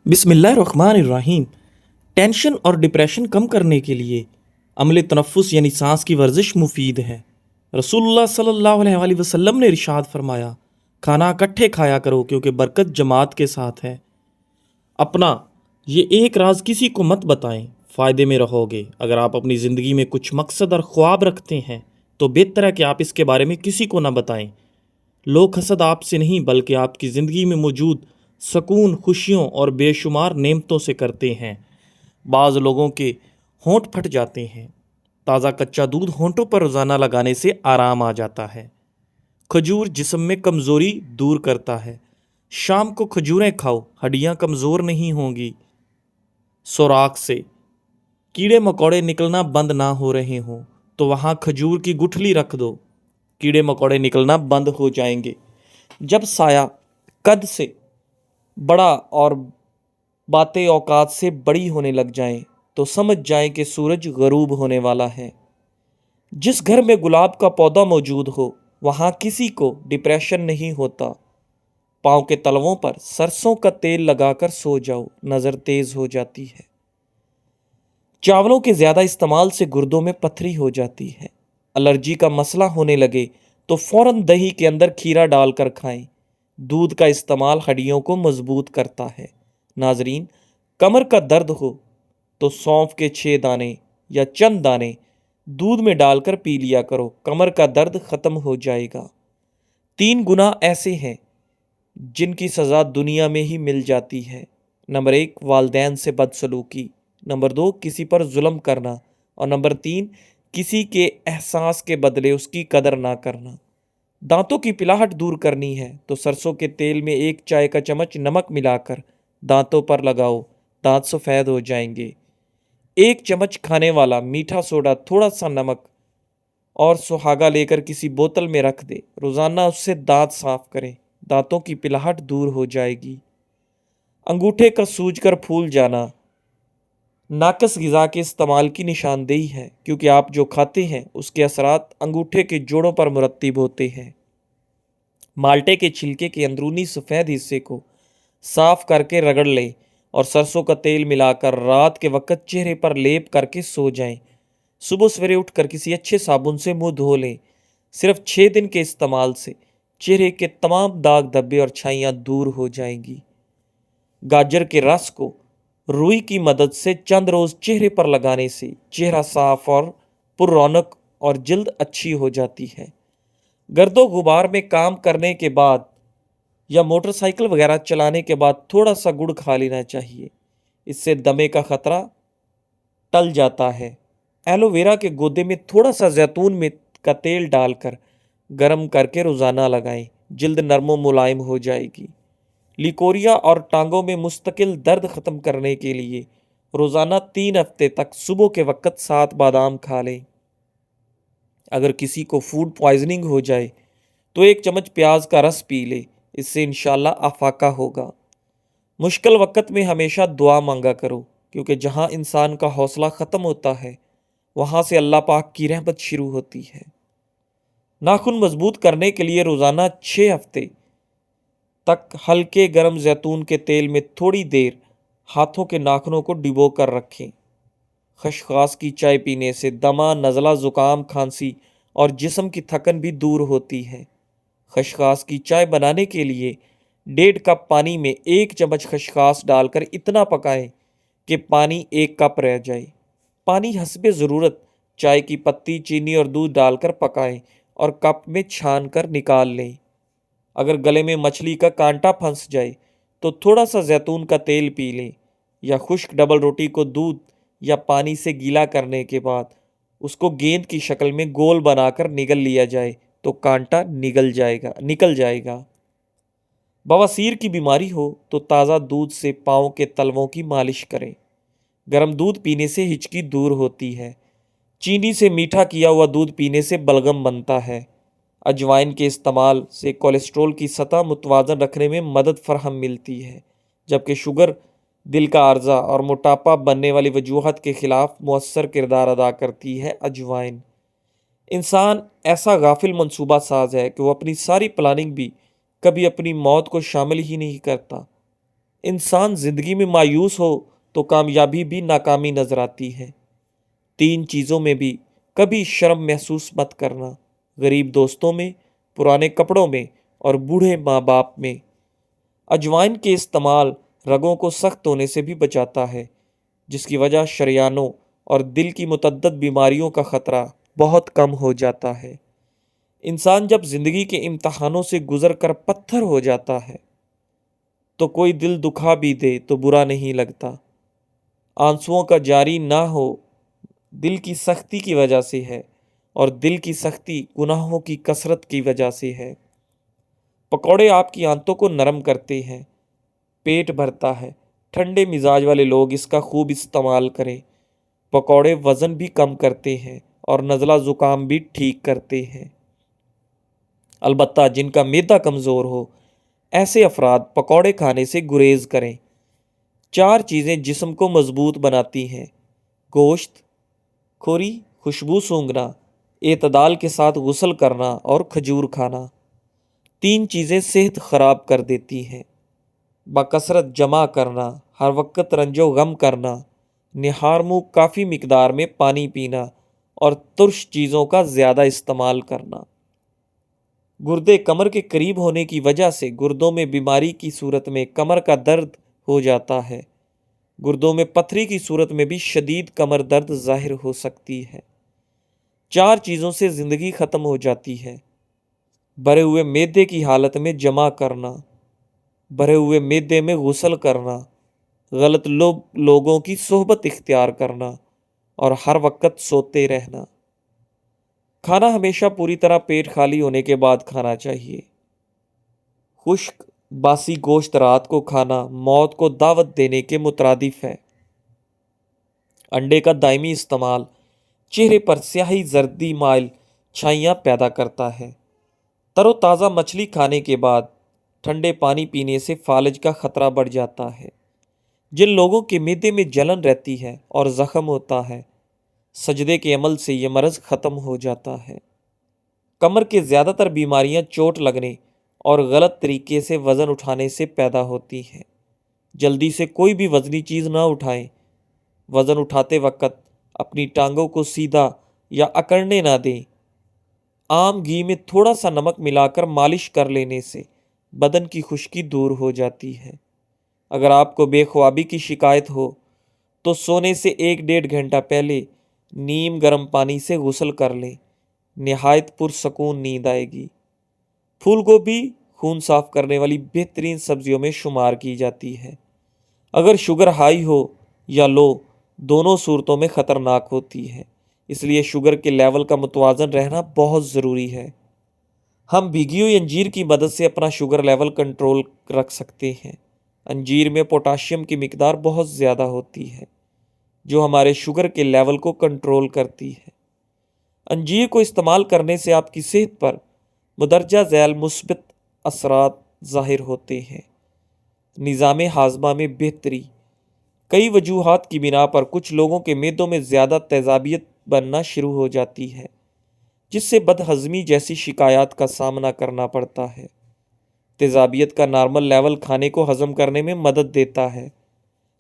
بسم اللہ الرحمن الرحیم۔ ٹینشن اور ڈپریشن کم کرنے کے لیے عمل تنفس یعنی سانس کی ورزش مفید ہے۔ رسول اللہ صلی اللہ علیہ وآلہ وسلم نے ارشاد فرمایا، کھانا اکٹھے کھایا کرو کیونکہ برکت جماعت کے ساتھ ہے۔ اپنا یہ ایک راز کسی کو مت بتائیں، فائدے میں رہو گے۔ اگر آپ اپنی زندگی میں کچھ مقصد اور خواب رکھتے ہیں تو بہتر ہے کہ آپ اس کے بارے میں کسی کو نہ بتائیں۔ لوگ حسد آپ سے نہیں بلکہ آپ کی زندگی میں موجود سکون، خوشیوں اور بے شمار نعمتوں سے کرتے ہیں۔ بعض لوگوں کے ہونٹ پھٹ جاتے ہیں۔ تازہ کچا دودھ ہونٹوں پر روزانہ لگانے سے آرام آ جاتا ہے۔ کھجور جسم میں کمزوری دور کرتا ہے۔ شام کو کھجوریں کھاؤ، ہڈیاں کمزور نہیں ہوں گی۔ سوراخ سے کیڑے مکوڑے نکلنا بند نہ ہو رہے ہوں تو وہاں کھجور کی گٹھلی رکھ دو، کیڑے مکوڑے نکلنا بند ہو جائیں گے۔ جب سایہ قد سے بڑا اور باتیں اوقات سے بڑی ہونے لگ جائیں تو سمجھ جائیں کہ سورج غروب ہونے والا ہے۔ جس گھر میں گلاب کا پودا موجود ہو وہاں کسی کو ڈپریشن نہیں ہوتا۔ پاؤں کے تلووں پر سرسوں کا تیل لگا کر سو جاؤ، نظر تیز ہو جاتی ہے۔ چاولوں کے زیادہ استعمال سے گردوں میں پتھری ہو جاتی ہے۔ الرجی کا مسئلہ ہونے لگے تو فوراً دہی کے اندر کھیرا ڈال کر کھائیں۔ دودھ کا استعمال ہڈیوں کو مضبوط کرتا ہے۔ ناظرین، کمر کا درد ہو تو سونف کے 6 دانے یا چند دانے دودھ میں ڈال کر پی لیا کرو، کمر کا درد ختم ہو جائے گا۔ 3 گناہ ایسے ہیں جن کی سزا دنیا میں ہی مل جاتی ہے۔ نمبر 1، والدین سے بدسلوکی۔ نمبر 2، کسی پر ظلم کرنا۔ اور نمبر 3، کسی کے احساس کے بدلے اس کی قدر نہ کرنا۔ دانتوں کی پلاہٹ دور کرنی ہے تو سرسوں کے تیل میں 1 چائے کا چمچ نمک ملا کر دانتوں پر لگاؤ، دانت سفید ہو جائیں گے۔ 1 چمچ کھانے والا میٹھا سوڈا، تھوڑا سا نمک اور سہاگا لے کر کسی بوتل میں رکھ دے، روزانہ اس سے دانت صاف کریں، دانتوں کی پلاہٹ دور ہو جائے گی۔ انگوٹھے کا سوج کر پھول جانا ناقص غذا کے استعمال کی نشاندہی ہے، کیونکہ آپ جو کھاتے ہیں اس کے اثرات انگوٹھے کے جوڑوں پر مرتب ہوتے ہیں۔ مالٹے کے چھلکے کے اندرونی سفید حصے کو صاف کر کے رگڑ لیں اور سرسوں کا تیل ملا کر رات کے وقت چہرے پر لیپ کر کے سو جائیں۔ صبح سویرے اٹھ کر کسی اچھے صابن سے منہ دھو لیں۔ صرف 6 دن کے استعمال سے چہرے کے تمام داغ دھبے اور چھائیاں دور ہو جائیں گی۔ گاجر کے رس کو روئی کی مدد سے چند روز چہرے پر لگانے سے چہرہ صاف اور پر رونق اور جلد اچھی ہو جاتی ہے۔ گرد و غبار میں کام کرنے کے بعد یا موٹر سائیکل وغیرہ چلانے کے بعد تھوڑا سا گڑ کھا لینا چاہیے، اس سے دمے کا خطرہ ٹل جاتا ہے۔ ایلو ویرا کے گودے میں تھوڑا سا زیتون میں کا تیل ڈال کر گرم کر کے روزانہ لگائیں، جلد نرم و ملائم ہو جائے گی۔ لیکوریا اور ٹانگوں میں مستقل درد ختم کرنے کے لیے روزانہ 3 ہفتے تک صبح کے وقت 7 بادام کھا لیں۔ اگر کسی کو فوڈ پوائزننگ ہو جائے تو 1 چمچ پیاز کا رس پی لے، اس سے انشاءاللہ افاقہ ہوگا۔ مشکل وقت میں ہمیشہ دعا مانگا کرو، کیونکہ جہاں انسان کا حوصلہ ختم ہوتا ہے وہاں سے اللہ پاک کی رحمت شروع ہوتی ہے۔ ناخن مضبوط کرنے کے لیے روزانہ 6 ہفتے تک ہلکے گرم زیتون کے تیل میں تھوڑی دیر ہاتھوں کے ناخنوں کو ڈبو کر رکھیں۔ خشخاش کی چائے پینے سے دمہ، نزلہ، زکام، کھانسی اور جسم کی تھکن بھی دور ہوتی ہے۔ خشخاش کی چائے بنانے کے لیے 1.5 کپ پانی میں 1 چمچ خشخاش ڈال کر اتنا پکائیں کہ پانی 1 کپ رہ جائے۔ پانی حسب ضرورت چائے کی پتی، چینی اور دودھ ڈال کر پکائیں اور کپ میں چھان کر نکال لیں۔ اگر گلے میں مچھلی کا کانٹا پھنس جائے تو تھوڑا سا زیتون کا تیل پی لیں، یا خشک ڈبل روٹی کو دودھ یا پانی سے گیلا کرنے کے بعد اس کو گیند کی شکل میں گول بنا کر نگل لیا جائے تو کانٹا نکل جائے گا۔ بواسیر کی بیماری ہو تو تازہ دودھ سے پاؤں کے تلووں کی مالش کریں۔ گرم دودھ پینے سے ہچکی دور ہوتی ہے۔ چینی سے میٹھا کیا ہوا دودھ پینے سے بلغم بنتا ہے۔ اجوائن کے استعمال سے کولیسٹرول کی سطح متوازن رکھنے میں مدد فراہم ملتی ہے، جبکہ شوگر، دل کا عرضہ اور موٹاپا بننے والی وجوہات کے خلاف مؤثر کردار ادا کرتی ہے۔ اجوائن انسان ایسا غافل منصوبہ ساز ہے کہ وہ اپنی ساری پلاننگ بھی کبھی اپنی موت کو شامل ہی نہیں کرتا۔ انسان زندگی میں مایوس ہو تو کامیابی بھی ناکامی نظر آتی ہے۔ 3 چیزوں میں بھی کبھی شرم محسوس مت کرنا: غریب دوستوں میں، پرانے کپڑوں میں، اور بوڑھے ماں باپ میں۔ اجوائن کے استعمال رگوں کو سخت ہونے سے بھی بچاتا ہے، جس کی وجہ شریانوں اور دل کی متعدد بیماریوں کا خطرہ بہت کم ہو جاتا ہے۔ انسان جب زندگی کے امتحانوں سے گزر کر پتھر ہو جاتا ہے تو کوئی دل دکھا بھی دے تو برا نہیں لگتا۔ آنسوؤں کا جاری نہ ہو دل کی سختی کی وجہ سے ہے، اور دل کی سختی گناہوں کی کثرت کی وجہ سے ہے۔ پکوڑے آپ کی آنتوں کو نرم کرتے ہیں، پیٹ بھرتا ہے۔ ٹھنڈے مزاج والے لوگ اس کا خوب استعمال کریں۔ پکوڑے وزن بھی کم کرتے ہیں اور نزلہ زکام بھی ٹھیک کرتے ہیں۔ البتہ جن کا معدہ کمزور ہو، ایسے افراد پکوڑے کھانے سے گریز کریں۔ 4 چیزیں جسم کو مضبوط بناتی ہیں: گوشت خوری، خوشبو سونگھنا، اعتدال کے ساتھ غسل کرنا اور کھجور کھانا۔ 3 چیزیں صحت خراب کر دیتی ہیں: بکثرت جمع کرنا، ہر وقت رنج و غم کرنا، نہار منہ کافی مقدار میں پانی پینا، اور ترش چیزوں کا زیادہ استعمال کرنا۔ گردے کمر کے قریب ہونے کی وجہ سے گردوں میں بیماری کی صورت میں کمر کا درد ہو جاتا ہے۔ گردوں میں پتھری کی صورت میں بھی شدید کمر درد ظاہر ہو سکتی ہے۔ 4 چیزوں سے زندگی ختم ہو جاتی ہے: بھرے ہوئے معدے کی حالت میں جمع کرنا، بھرے ہوئے معدے میں غسل کرنا، غلط لوگوں کی صحبت اختیار کرنا، اور ہر وقت سوتے رہنا۔ کھانا ہمیشہ پوری طرح پیٹ خالی ہونے کے بعد کھانا چاہیے۔ خشک باسی گوشت رات کو کھانا موت کو دعوت دینے کے مترادف ہے۔ انڈے کا دائمی استعمال چہرے پر سیاہی زردی مائل چھائیاں پیدا کرتا ہے۔ تر و تازہ مچھلی کھانے کے بعد ٹھنڈے پانی پینے سے فالج کا خطرہ بڑھ جاتا ہے۔ جن لوگوں کے معدے میں جلن رہتی ہے اور زخم ہوتا ہے، سجدے کے عمل سے یہ مرض ختم ہو جاتا ہے۔ کمر کے زیادہ تر بیماریاں چوٹ لگنے اور غلط طریقے سے وزن اٹھانے سے پیدا ہوتی ہیں۔ جلدی سے کوئی بھی وزنی چیز نہ اٹھائیں۔ وزن اٹھاتے وقت اپنی ٹانگوں کو سیدھا یا اکڑنے نہ دیں۔ عام گھی میں تھوڑا سا نمک ملا کر مالش کر لینے سے بدن کی خشکی دور ہو جاتی ہے۔ اگر آپ کو بے خوابی کی شکایت ہو تو سونے سے 1-1.5 گھنٹہ پہلے نیم گرم پانی سے غسل کر لیں، نہایت پرسکون نیند آئے گی۔ پھول گوبھی خون صاف کرنے والی بہترین سبزیوں میں شمار کی جاتی ہے۔ اگر شوگر ہائی ہو یا لو، دونوں صورتوں میں خطرناک ہوتی ہے، اس لیے شوگر کے لیول کا متوازن رہنا بہت ضروری ہے۔ ہم بھیگی ہوئی انجیر کی مدد سے اپنا شوگر لیول کنٹرول رکھ سکتے ہیں۔ انجیر میں پوٹاشیم کی مقدار بہت زیادہ ہوتی ہے، جو ہمارے شوگر کے لیول کو کنٹرول کرتی ہے۔ انجیر کو استعمال کرنے سے آپ کی صحت پر مندرجہ ذیل مثبت اثرات ظاہر ہوتے ہیں۔ نظام ہاضمہ میں بہتری: کئی وجوہات کی بنا پر کچھ لوگوں کے معدوں میں زیادہ تیزابیت بننا شروع ہو جاتی ہے، جس سے بد ہضمی جیسی شکایات کا سامنا کرنا پڑتا ہے۔ تیزابیت کا نارمل لیول کھانے کو ہضم کرنے میں مدد دیتا ہے،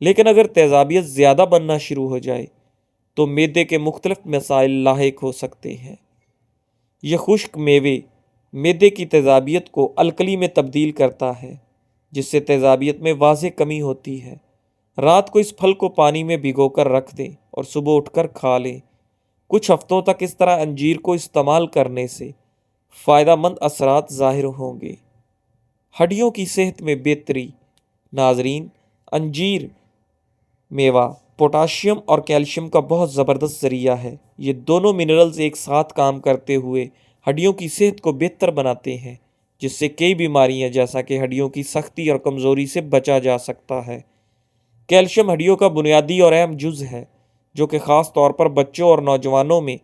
لیکن اگر تیزابیت زیادہ بننا شروع ہو جائے تو معدے کے مختلف مسائل لاحق ہو سکتے ہیں۔ یہ خشک میوے معدے کی تیزابیت کو الکلی میں تبدیل کرتا ہے، جس سے تیزابیت میں واضح کمی ہوتی ہے۔ رات کو اس پھل کو پانی میں بھگو کر رکھ دیں اور صبح اٹھ کر کھا لیں۔ کچھ ہفتوں تک اس طرح انجیر کو استعمال کرنے سے فائدہ مند اثرات ظاہر ہوں گے۔ ہڈیوں کی صحت میں بہتری: ناظرین، انجیر میوہ پوٹاشیم اور کیلشیم کا بہت زبردست ذریعہ ہے۔ یہ دونوں منرلز ایک ساتھ کام کرتے ہوئے ہڈیوں کی صحت کو بہتر بناتے ہیں، جس سے کئی بیماریاں جیسا کہ ہڈیوں کی سختی اور کمزوری سے بچا جا سکتا ہے۔ کیلشیم ہڈیوں کا بنیادی اور اہم جز ہے، جو کہ خاص طور پر بچوں اور نوجوانوں میں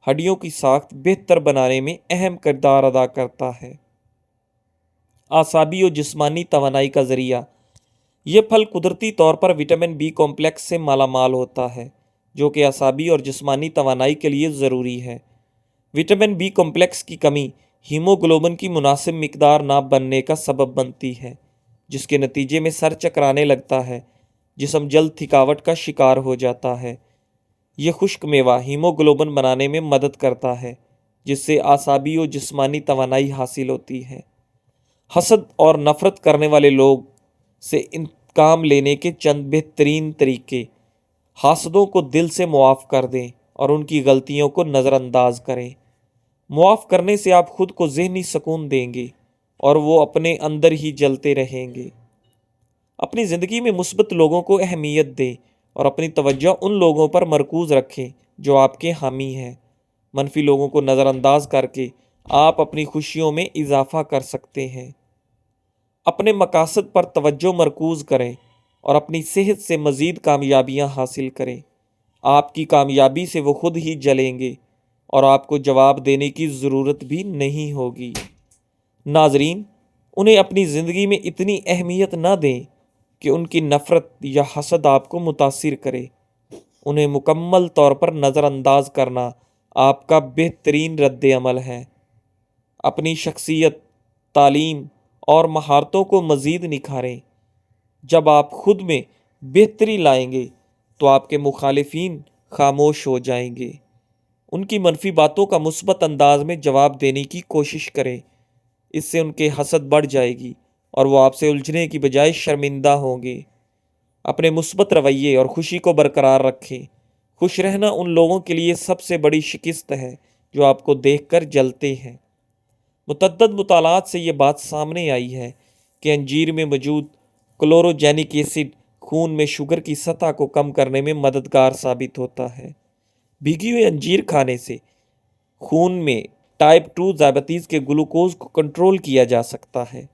ہڈیوں کی ساخت بہتر بنانے میں اہم کردار ادا کرتا ہے۔ اعصابی و جسمانی توانائی کا ذریعہ: یہ پھل قدرتی طور پر وٹامن بی کمپلیکس سے مالا مال ہوتا ہے، جو کہ اعصابی اور جسمانی توانائی کے لیے ضروری ہے۔ وٹامن بی کمپلیکس کی کمی ہیموگلوبن کی مناسب مقدار نہ بننے کا سبب بنتی ہے۔ جس کے نتیجے میں سر چکرانے لگتا ہے، جسم جلد تھکاوٹ کا شکار ہو جاتا ہے۔ یہ خشک میوہ ہیموگلوبن بنانے میں مدد کرتا ہے، جس سے اعصابی و جسمانی توانائی حاصل ہوتی ہے۔ حسد اور نفرت کرنے والے لوگ سے انتقام لینے کے چند بہترین طریقے: حاسدوں کو دل سے معاف کر دیں اور ان کی غلطیوں کو نظر انداز کریں۔ معاف کرنے سے آپ خود کو ذہنی سکون دیں گے اور وہ اپنے اندر ہی جلتے رہیں گے۔ اپنی زندگی میں مثبت لوگوں کو اہمیت دیں اور اپنی توجہ ان لوگوں پر مرکوز رکھیں جو آپ کے حامی ہیں۔ منفی لوگوں کو نظر انداز کر کے آپ اپنی خوشیوں میں اضافہ کر سکتے ہیں۔ اپنے مقاصد پر توجہ مرکوز کریں اور اپنی صحت سے مزید کامیابیاں حاصل کریں۔ آپ کی کامیابی سے وہ خود ہی جلیں گے اور آپ کو جواب دینے کی ضرورت بھی نہیں ہوگی۔ ناظرین، انہیں اپنی زندگی میں اتنی اہمیت نہ دیں کہ ان کی نفرت یا حسد آپ کو متاثر کرے۔ انہیں مکمل طور پر نظر انداز کرنا آپ کا بہترین رد عمل ہے۔ اپنی شخصیت، تعلیم اور مہارتوں کو مزید نکھاریں۔ جب آپ خود میں بہتری لائیں گے تو آپ کے مخالفین خاموش ہو جائیں گے۔ ان کی منفی باتوں کا مثبت انداز میں جواب دینے کی کوشش کریں۔ اس سے ان کے حسد بڑھ جائے گی اور وہ آپ سے الجھنے کی بجائے شرمندہ ہوں گے۔ اپنے مثبت رویے اور خوشی کو برقرار رکھیں۔ خوش رہنا ان لوگوں کے لیے سب سے بڑی شکست ہے جو آپ کو دیکھ کر جلتے ہیں۔ متعدد مطالعات سے یہ بات سامنے آئی ہے کہ انجیر میں موجود کلوروجینک ایسڈ خون میں شوگر کی سطح کو کم کرنے میں مددگار ثابت ہوتا ہے۔ بھیگی ہوئی انجیر کھانے سے خون میں ٹائپ 2 ذیابیطس کے گلوکوز کو کنٹرول کیا جا سکتا ہے۔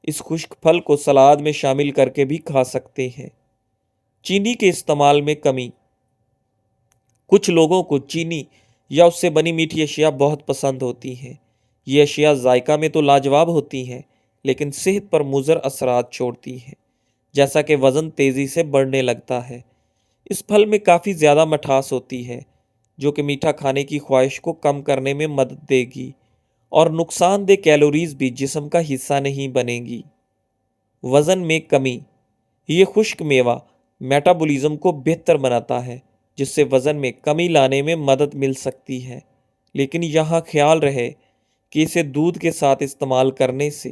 اس خشک پھل کو سلاد میں شامل کر کے بھی کھا سکتے ہیں۔ چینی کے استعمال میں کمی۔ کچھ لوگوں کو چینی یا اس سے بنی میٹھی اشیاء بہت پسند ہوتی ہیں۔ یہ اشیاء ذائقہ میں تو لاجواب ہوتی ہیں لیکن صحت پر مضر اثرات چھوڑتی ہیں، جیسا کہ وزن تیزی سے بڑھنے لگتا ہے۔ اس پھل میں کافی زیادہ مٹھاس ہوتی ہے جو کہ میٹھا کھانے کی خواہش کو کم کرنے میں مدد دے گی، اور نقصان دہ کیلوریز بھی جسم کا حصہ نہیں بنیں گی۔ وزن میں کمی۔ یہ خشک میوہ میٹابولزم کو بہتر بناتا ہے جس سے وزن میں کمی لانے میں مدد مل سکتی ہے، لیکن یہاں خیال رہے کہ اسے دودھ کے ساتھ استعمال کرنے سے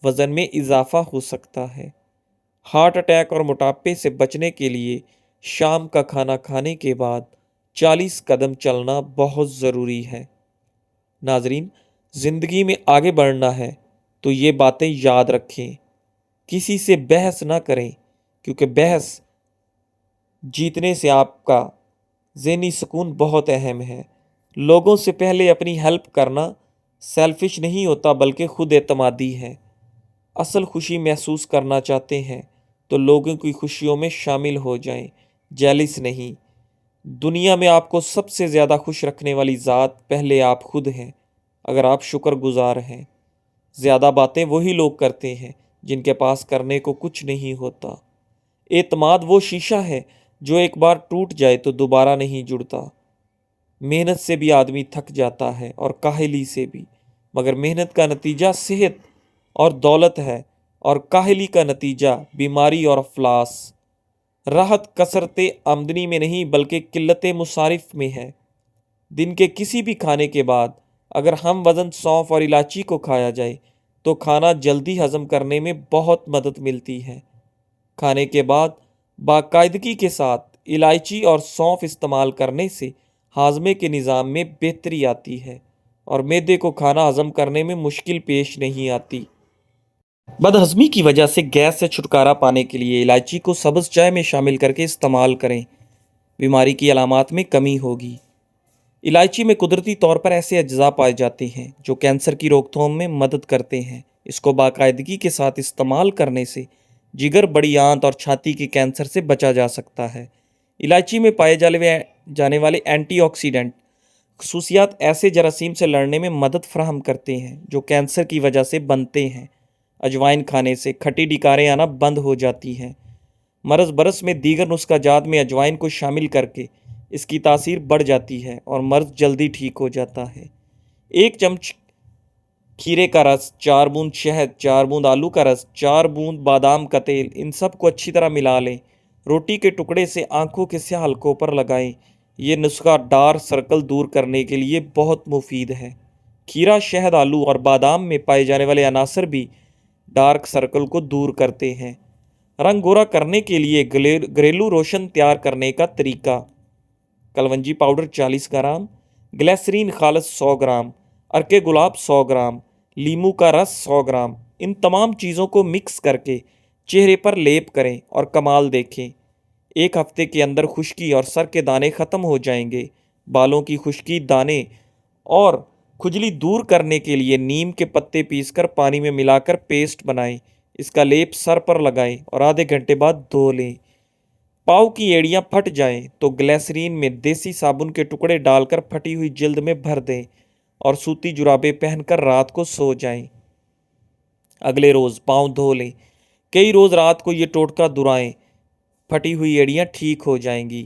وزن میں اضافہ ہو سکتا ہے۔ ہارٹ اٹیک اور موٹاپے سے بچنے کے لیے شام کا کھانا کھانے کے بعد 40 قدم چلنا بہت ضروری ہے۔ ناظرین، زندگی میں آگے بڑھنا ہے تو یہ باتیں یاد رکھیں۔ کسی سے بحث نہ کریں کیونکہ بحث جیتنے سے آپ کا ذہنی سکون بہت اہم ہے۔ لوگوں سے پہلے اپنی ہیلپ کرنا سیلفش نہیں ہوتا بلکہ خود اعتمادی ہے۔ اصل خوشی محسوس کرنا چاہتے ہیں تو لوگوں کی خوشیوں میں شامل ہو جائیں، جیلس نہیں۔ دنیا میں آپ کو سب سے زیادہ خوش رکھنے والی ذات پہلے آپ خود ہیں، اگر آپ شکر گزار ہیں۔ زیادہ باتیں وہی لوگ کرتے ہیں جن کے پاس کرنے کو کچھ نہیں ہوتا۔ اعتماد وہ شیشہ ہے جو ایک بار ٹوٹ جائے تو دوبارہ نہیں جڑتا۔ محنت سے بھی آدمی تھک جاتا ہے اور کاہلی سے بھی، مگر محنت کا نتیجہ صحت اور دولت ہے اور کاہلی کا نتیجہ بیماری اور افلاس۔ راحت کثرت آمدنی میں نہیں بلکہ قلت مصارف میں ہے۔ دن کے کسی بھی کھانے کے بعد اگر ہم وزن سونف اور الائچی کو کھایا جائے تو کھانا جلدی ہضم کرنے میں بہت مدد ملتی ہے۔ کھانے کے بعد باقاعدگی کے ساتھ الائچی اور سونف استعمال کرنے سے ہاضمے کے نظام میں بہتری آتی ہے اور معدے کو کھانا ہضم کرنے میں مشکل پیش نہیں آتی۔ بدہضمی کی وجہ سے گیس سے چھٹکارا پانے کے لیے الائچی کو سبز چائے میں شامل کر کے استعمال کریں۔ بیماری کی علامات میں کمی ہوگی۔ الائچی میں قدرتی طور پر ایسے اجزاء پائے جاتے ہیں جو کینسر کی روک تھام میں مدد کرتے ہیں۔ اس کو باقاعدگی کے ساتھ استعمال کرنے سے جگر، بڑی آنت اور چھاتی کے کینسر سے بچا جا سکتا ہے۔ الائچی میں پائے جانے والے اینٹی آکسیڈنٹ خصوصیات ایسے جراثیم سے لڑنے میں مدد فراہم کرتے ہیں جو کینسر کی وجہ سے بنتے ہیں۔ اجوائن کھانے سے کھٹی ڈکاریں آنا بند ہو جاتی ہیں۔ مرض برس میں دیگر نسخہ جات میں اجوائن کو شامل کر کے اس کی تاثیر بڑھ جاتی ہے اور مرض جلدی ٹھیک ہو جاتا ہے۔ ایک چمچ کھیرے کا رس، 4 بوند شہد، 4 بوند آلو کا رس، 4 بوند بادام کا تیل، ان سب کو اچھی طرح ملا لیں۔ روٹی کے ٹکڑے سے آنکھوں کے سیاہ حلقوں پر لگائیں۔ یہ نسخہ ڈارک سرکل دور کرنے کے لیے بہت مفید ہے۔ کھیرا، شہد، آلو اور بادام میں پائے جانے والے عناصر بھی ڈارک سرکل کو دور کرتے ہیں۔ رنگ گورا کرنے کے لیے گھریلو روشن تیار کرنے کا طریقہ: کلونجی پاؤڈر 40 گرام، گلیسرین خالص 100 گرام، عرق گلاب 100 گرام، لیمو کا رس 100 گرام۔ ان تمام چیزوں کو مکس کر کے چہرے پر لیپ کریں اور کمال دیکھیں۔ 1 ہفتے کے اندر خشکی اور سر کے دانے ختم ہو جائیں گے۔ بالوں کی خشکی، دانے اور کھجلی دور کرنے کے لیے نیم کے پتے پیس کر پانی میں ملا کر پیسٹ بنائیں۔ اس کا لیپ سر پر لگائیں اور آدھے گھنٹے بعد دھو لیں۔ پاؤں کی ایڑیاں پھٹ جائیں تو گلیسرین میں دیسی صابن کے ٹکڑے ڈال کر پھٹی ہوئی جلد میں بھر دیں اور سوتی جرابیں پہن کر رات کو سو جائیں۔ اگلے روز پاؤں دھو لیں۔ کئی روز رات کو یہ ٹوٹکا دہرائیں، پھٹی ہوئی ایڑیاں ٹھیک ہو جائیں گی۔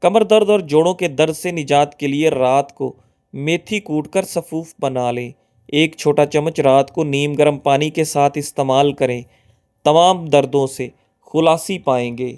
کمر درد اور جوڑوں کے درد سے نجات کے لیے رات کو میتھی کوٹ کر سفوف بنا لیں۔ 1 چھوٹا چمچ رات کو نیم گرم پانی کے ساتھ استعمال کریں۔ تمام دردوں سے خلاصی پائیں گے۔